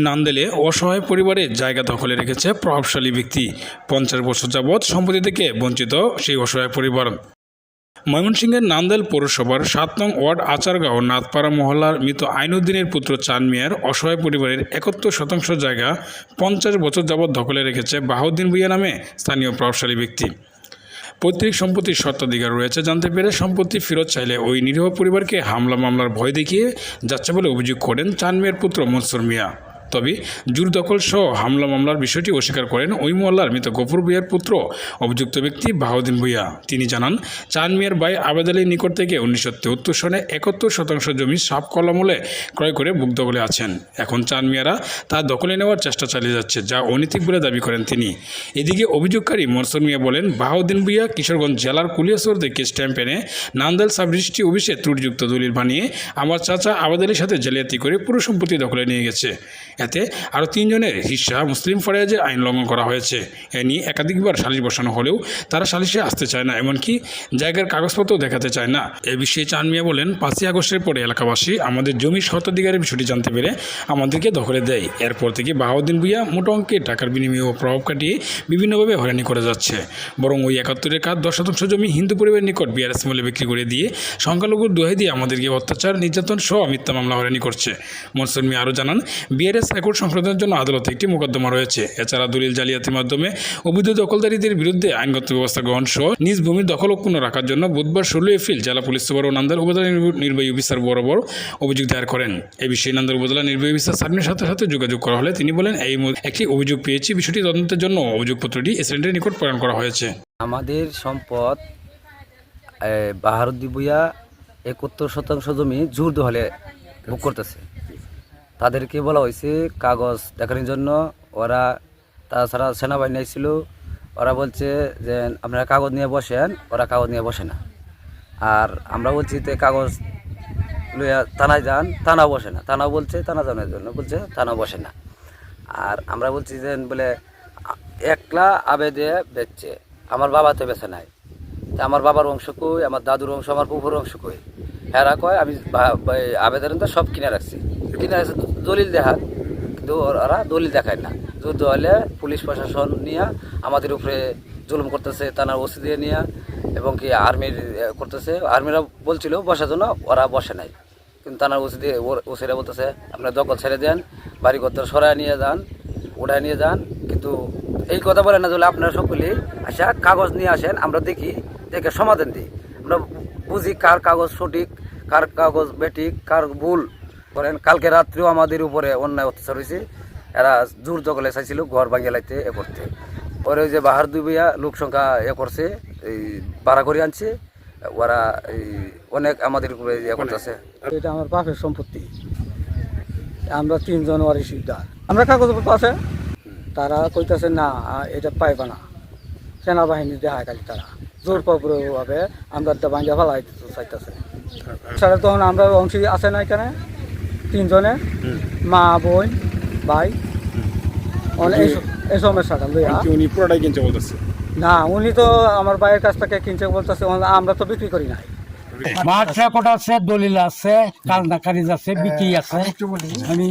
নান্দেলে অসহায় পরিবারের জায়গা দখলে রেখেছে প্রভাবশালী ব্যক্তি। 50 বছর যাবৎ সম্পত্তি থেকে বঞ্চিত সেই অসহায় পরিবার। ময়মনসিংহের নান্দেল পৌরসভার 7 নং ওয়ার্ড আচারগাঁও নাথপাড়া মহল্লার মৃত আইনুদ্দিনের পুত্র চাঁদ মিয়ার অসহায় পরিবারের 71% জায়গা 50 বছর যাবৎ দখলে রেখেছে বাহাউদ্দিন ভূঁইয়া নামে স্থানীয় প্রভাবশালী ব্যক্তি। পৈতৃক সম্পত্তির স্বত্বাধিকার রয়েছে জানতে পেরে সম্পত্তি ফেরত চাইলে ওই নিরীহ পরিবারকে হামলা মামলার ভয় দেখিয়ে যাচ্ছে বলে অভিযোগ করেন চাঁদ মিয়ার পুত্র মনসুর মিয়া। তবে জোর দখল সহ হামলা মামলার বিষয়টি অস্বীকার করেন ওই মহল্লার মৃত গফুর ভূঁইয়ার পুত্র অভিযুক্ত ব্যক্তি বাহাউদ্দিন ভূঁইয়া। তিনি জানান, চাঁদ মিয়ার ভাই আবেদ আলীর নিকট থেকে 1973 সনে 71% জমি সাফ কলামূলে ক্রয় করে বুক দখলে আছেন। এখন চাঁদ মিয়ারা তা দখলে নেওয়ার চেষ্টা চালিয়ে যাচ্ছে, যা অনৈতিক বলে দাবি করেন তিনি। এদিকে অভিযোগকারী মনসুর মিয়া বলেন, বাহাউদ্দিন ভূঁইয়া কিশোরগঞ্জ জেলার কুলিয়াচর থেকে স্ট্যাম্প এনে নান্দেল সাব রেজিস্ট্রি অফিসে ত্রুটিযুক্ত দলিল বানিয়ে আমার চাচা আবেদ আলীর সাথে জালিয়াতি করে পুরো সম্পত্তি দখলে নিয়ে গেছে। এতে আরও 3 জনের হিস্সা মুসলিম ফরিয়াজের আইন লঙ্ঘন করা হয়েছে। এ নিয়ে একাধিকবার সালিশ বসানো হলেও তারা সালিশে আসতে চায় না, এমনকি জায়গার কাগজপত্র দেখাতে চায় না। এ বিষয়ে চাঁদ মিয়া বলেন, 5ই আগস্টের পরে এলাকাবাসী আমাদের জমির স্বত্বাধিকারের বিষয়টি জানতে পেরে আমাদেরকে দখলে দেয়। এরপর থেকে বাহাউদ্দিন ভূঁইয়া মোটা অঙ্কের টাকার বিনিময়ে ও প্রভাব কাটিয়ে বিভিন্নভাবে হয়রানি করে যাচ্ছে। বরং ওই 71-এর কাজ 10% জমি হিন্দু পরিবারের নিকট বিআরএস মূল্যে বিক্রি করে দিয়ে সংখ্যালঘুর দোহাই দিয়ে আমাদেরকে অত্যাচার, নির্যাতন সহ মিথ্যা মামলা হয়রানি করছে। মনসুর মিয়া আরও জানান, বিআরএস রেকর্ড সংশোধনের জন্য আদালতে একটি মোকদ্দমা রয়েছে। এছাড়া দলিল জালিয়াতির মাধ্যমে অবৈধ দখলদারীদের বিরুদ্ধে আইনগত ব্যবস্থা গ্রহণ সহ নিজ ভূমির দখল অক্ষুণ্ণ রাখার জন্য বুধবার 16 এপ্রিল জেলা পুলিশ সুপার ও নান্দেল উপজেলা নির্বাহী অফিসার বরাবর অভিযোগ দায়ের করেন। এ বিষয়ে নান্দেল উপজেলা নির্বাহী অফিসার সার্মিনের সাথে যোগাযোগ করা হলে তিনি বলেন, এই একটি অভিযোগ পেয়েছি, বিষয়টি তদন্তের জন্য অভিযোগপত্রটি এসিডেন্টের নিকট প্রেরণ করা হয়েছে। আমাদের সম্পদ বাহাউদ্দিন ভূঁইয়া 71% জমি জোর দখলে ভোগ করতেছে। তাদেরকে বলা হয়েছে কাগজ দেখানোর জন্য। ওরা তাছাড়া সেনাবাহিনী ছিল, ওরা বলছে যে আপনারা কাগজ নিয়ে বসেন, ওরা কাগজ নিয়ে বসে না। আর আমরা বলছি যে কাগজ লইয়া থানায় যান, থানাও বসে না। থানাও বলছে থানা জানার জন্য বলছে, থানাও বসে না। আর আমরা বলছি যে বলে একলা আবেদে বেচছে, আমার বাবা তো বেছে নাই। আমার বাবার অংশ কই, আমার দাদুর অংশ, আমার পুকুর অংশ কই। হেরা কয় আমি আবেদন তো সব কিনে রাখছি, কিনে রাখছি দলিল দেখান, কিন্তু ওরা দলিল দেখায় না। যুদ্ধ হলে পুলিশ প্রশাসন নিয়ে আমাদের উপরে জুলুম করতেছে, থানার ওসি দিয়ে নিয়ে, এবং কি আর্মির করতেছে। আর্মিরা বলছিল বসার জন্য, ওরা বসে নাই। কিন্তু থানার ওসি দিয়ে ওসিরা বলতেছে আপনার দখল ছেড়ে দেন, বাড়িঘর সরায় নিয়ে যান, ওড়ায় নিয়ে যান। কিন্তু এই কথা বলে না, যে আপনারা সকলেই আসা কাগজ নিয়ে আসেন, আমরা দেখি, দেখে সমাধান দিই। আমরা বুঝি কার কাগজ সঠিক, কার কাগজ বেঠিক, কার ভুল করেন। কালকে রাত্রেও আমাদের উপরে অন্যায় অত্যাচার হয়েছে। এরা জোর দখলে চাইছিল ঘর ভাঙিয়ে লাইতে এ করতে। ওর ওই যে বাহাউদ্দিন ভূঁইয়া লোক সংখ্যা এ করছে, এই ভাড়া করে আনছে। ওরা এই অনেক আমাদের উপরে ইয়ে করতেছে। এটা আমার বাপের সম্পত্তি, আমরা 3 জন ওয়ারিশদার। আমরা কাগজপত্র আছে, তারা কইতেছে না এটা পাইবা না। সেনাবাহিনী দেখায় খালি তারা জোরপূর্বকভাবে আমরা ভাঙ্গা ফেলাই চাইতেছে। সারা তখন আমরা অংশ আছে না এখানে 3 জনে, মা, বোন, ভাই। এই সমস্যাটা উনি পুরোটাই কিনছে বলতেছে না, উনি তো আমার ভাইয়ের কাছ থেকে কিনছে বলতেছে, আমরা তো বিক্রি করি নাই। মাঠ রেকর্ড আছে, দলিল আছে, কালনা কারিজ আছে, বিক্রি আছে। আমি